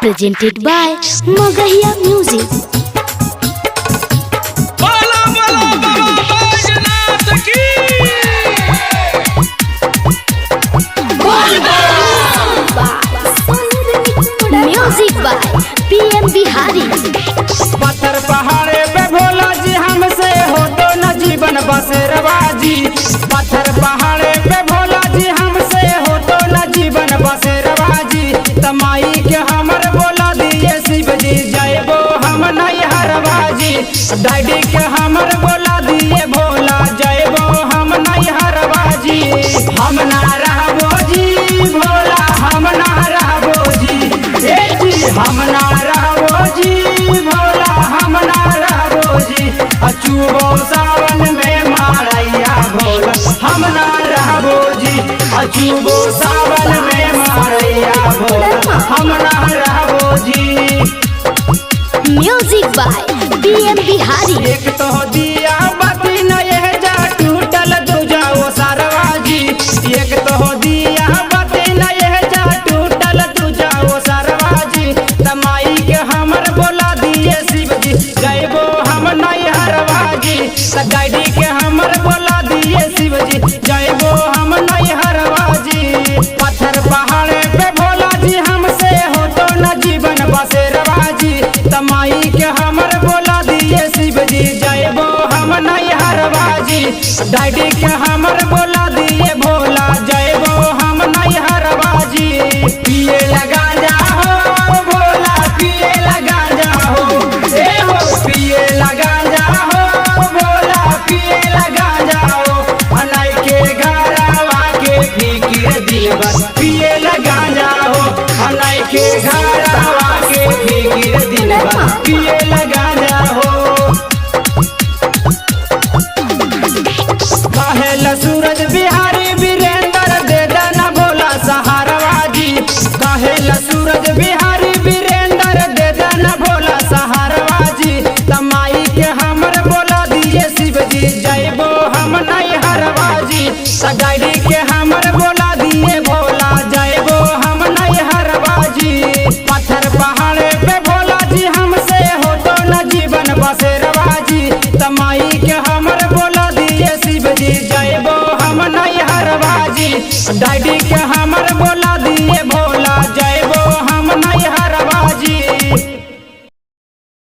presented by Magahiya Music. बोलो बोलो बाबा बैजनाथ की। Music by PM Bihari. पत्थर पहाड़े पे भोला जी हमसे हो तो न जीवन बसेरवाजी। पत्थर पहाड़े पे भोला जी हमसे हो तो न जीवन बसेरवाजी। तमाई के हमर बोला दिए शिव जी जय वो हम नहीं हरवाजी। डैडी के हमर बोला दिए भोला जय वो हम नहीं हरवाजी। हम ना रहबो जी भोला हम ना रहबो जी। हम ना रहबो जी भोला हम ना रहबो जी। अचूबो सावन में मारैया भोला हम ना रहबो जी। अचूबो सावन में मारैया भोला हम ना रहबो जी। Music by PM Bihari. एक तो दिया बाती न यह जा टूटल दूजा ओ सरवाजी। एक तो दिया बाती न यह जा टूटल दूजा ओ सरवाजी। तमाई के हमर बोला दिए शिव जी जय वो हम नहीं हरवाजी। गाड़ी के हमर बोला दिए शिव जी जय वो हम नहीं हरवाजी। पत्थर पहाड़े पे भोला जी हमसे हो तो न जीवन बसेरवाजी। तमाई के हमर बोला दिए शिव जी जय वो हम नहीं हरवाजी। डैडी के हमर बोला दिए भोला जय वो हम नहीं हरवाजी। पिए लगा जाओ भोला पिए लगा जाओ ए हो पिए लगा जाओ भोला पिए लगा जाओ। अनाई के घरवा के फिकिर दिलवा पिए लगा जाओ। अनाई के घरवा के फिकिर दिलवा पिए लगा जाओ। कहेला सूरज बिहारी वीरेंद्र दे देना भोला सहारवाजी। कहेला सूरज बिहारी वीरेंद्र दे देना भोला सहारवाजी। तमाई के हमर बोला दिए शिव जी जय वो हम नहीं हरवाजी। गाड़ी के हमर बोला दिए भोला जय वो हम नहीं हरवाजी। पत्थर पहाड़े पे भोला जी हमसे हो तो न जीवन बसेरवाजी। तमाई के हमर बोला दिए शिव जी जय वो हम नहीं हरवाजी। डैडी